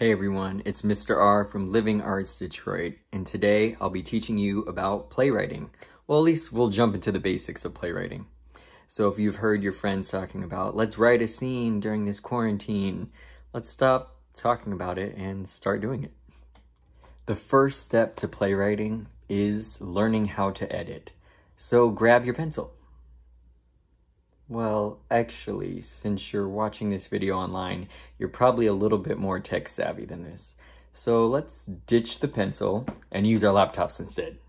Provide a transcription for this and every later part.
Hey everyone, it's Mr. R from Living Arts Detroit, and today I'll be teaching you about playwriting. Well, at least we'll jump into the basics of playwriting. So if you've heard your friends talking about, let's write a scene during this quarantine, let's stop talking about it and start doing it. The first step to playwriting is learning how to edit. So grab your pencil. Well, actually, since you're watching this video online, you're probably a little bit more tech savvy than this. So let's ditch the pencil and use our laptops instead.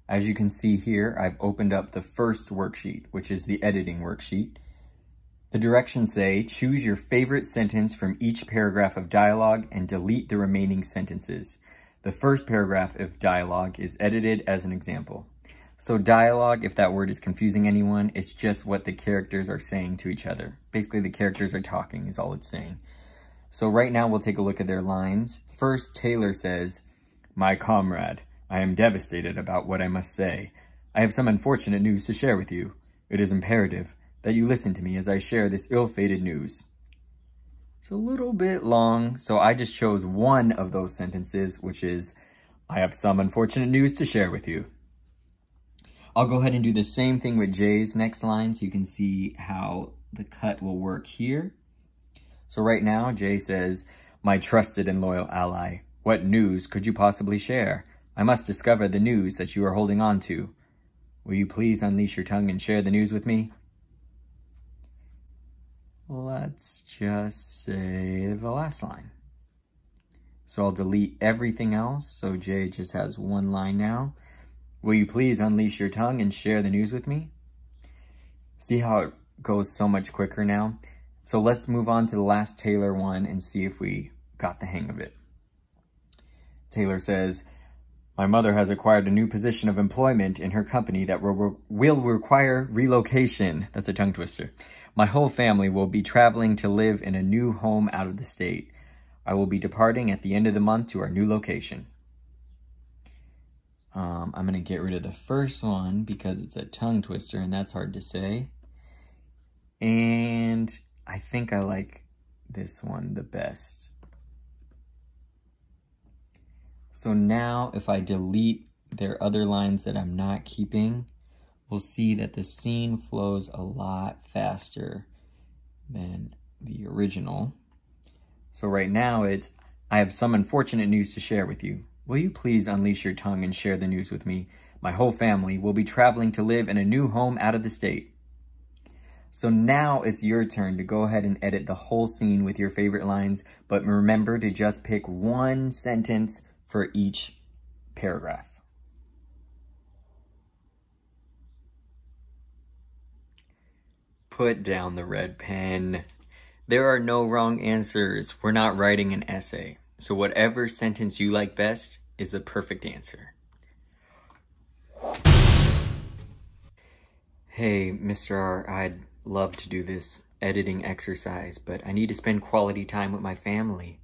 As you can see here, I've opened up the first worksheet, which is the editing worksheet. The directions say, choose your favorite sentence from each paragraph of dialogue and delete the remaining sentences. The first paragraph of dialogue is edited as an example. So dialogue, if that word is confusing anyone, it's just what the characters are saying to each other. Basically, the characters are talking is all it's saying. So right now, we'll take a look at their lines. First, Taylor says, "My comrade, I am devastated about what I must say. I have some unfortunate news to share with you. It is imperative that you listen to me as I share this ill-fated news." It's a little bit long, so I just chose one of those sentences, which is, "I have some unfortunate news to share with you." I'll go ahead and do the same thing with Jay's next line so you can see how the cut will work here. So right now, Jay says, "My trusted and loyal ally, what news could you possibly share? I must discover the news that you are holding on to. Will you please unleash your tongue and share the news with me?" Let's just say the last line. So I'll delete everything else. So Jay just has one line now. "Will you please unleash your tongue and share the news with me?" See how it goes so much quicker now? So let's move on to the last Taylor one and see if we got the hang of it. Taylor says, "My mother has acquired a new position of employment in her company that will require relocation." That's a tongue twister. "My whole family will be traveling to live in a new home out of the state. I will be departing at the end of the month to our new location." I'm going to get rid of the first one because it's a tongue twister and that's hard to say. And I think I like this one the best. So now if I delete their other lines that I'm not keeping, we'll see that the scene flows a lot faster than the original. So right now it's, "I have some unfortunate news to share with you. Will you please unleash your tongue and share the news with me? My whole family will be traveling to live in a new home out of the state." So now it's your turn to go ahead and edit the whole scene with your favorite lines, but remember to just pick one sentence for each paragraph. Put down the red pen. There are no wrong answers. We're not writing an essay. So whatever sentence you like best is the perfect answer. "Hey, Mr. R, I'd love to do this editing exercise, but I need to spend quality time with my family."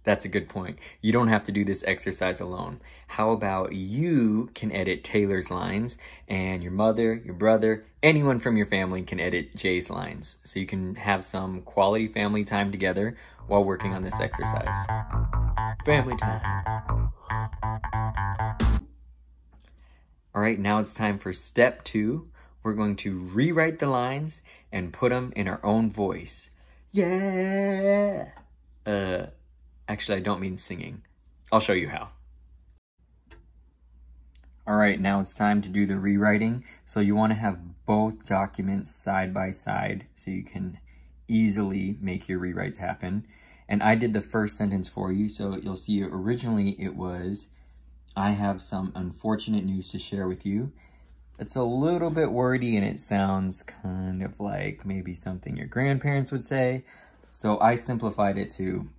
That's a good point. You don't have to do this exercise alone. How about you can edit Taylor's lines and your mother, your brother, anyone from your family can edit Jay's lines. So you can have some quality family time together while working on this exercise. Family time. All right, now it's time for step 2. We're going to rewrite the lines and put them in our own voice. Yeah! Actually, I don't mean singing. I'll show you how. All right, now it's time to do the rewriting. So you want to have both documents side by side so you can easily make your rewrites happen. And I did the first sentence for you, so you'll see originally it was, "I have some unfortunate news to share with you." It's a little bit wordy and it sounds kind of like maybe something your grandparents would say. So I simplified it to,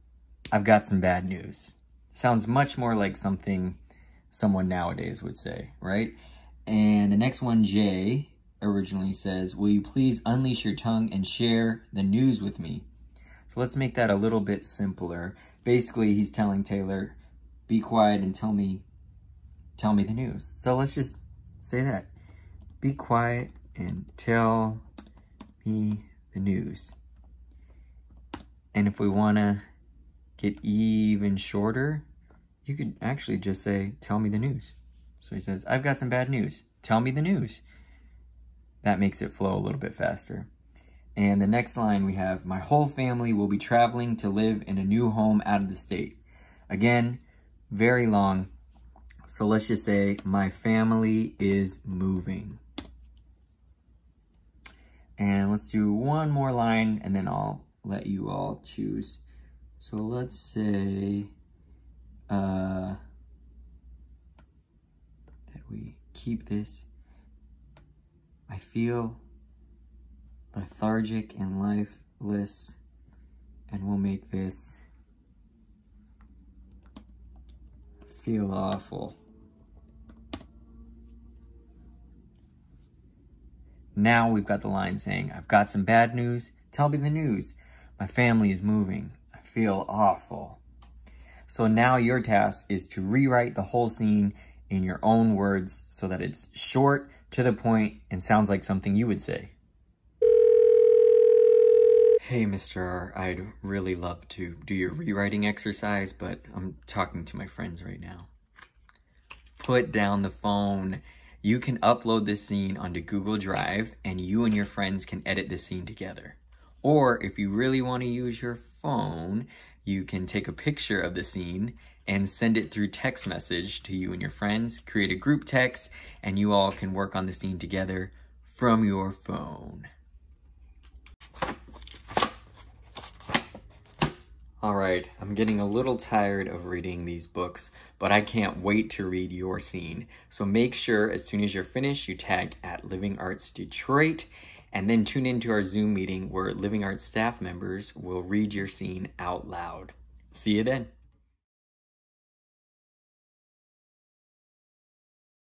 "I've got some bad news." Sounds much more like something someone nowadays would say, right? And the next one, Jay, originally says, "Will you please unleash your tongue and share the news with me?" So let's make that a little bit simpler. Basically, he's telling Taylor, "Be quiet and tell me the news." So let's just say that. "Be quiet and tell me the news." And if we want to get even shorter, you could actually just say, tell me the news. So he says, I've got some bad news. Tell me the news. That makes it flow a little bit faster. And the next line we have, my whole family will be traveling to live in a new home out of the state. Again, very long. So let's just say, my family is moving. And let's do one more line and then I'll let you all choose. So let's say that we keep this. I feel lethargic and lifeless, and we'll make this feel awful. Now we've got the line saying, I've got some bad news. Tell me the news. My family is moving. I feel awful. So now your task is to rewrite the whole scene in your own words so that it's short, to the point, and sounds like something you would say. Hey, Mr. R, I'd really love to do your rewriting exercise, but I'm talking to my friends right now. Put down the phone. You can upload this scene onto Google Drive and you and your friends can edit this scene together. Or if you really want to use your phone, you can take a picture of the scene and send it through text message to you and your friends, create a group text, and you all can work on the scene together from your phone. All right, I'm getting a little tired of reading these books, but I can't wait to read your scene. So make sure as soon as you're finished, you tag at Living Arts Detroit, and then tune into our Zoom meeting where Living Arts staff members will read your scene out loud. See you then.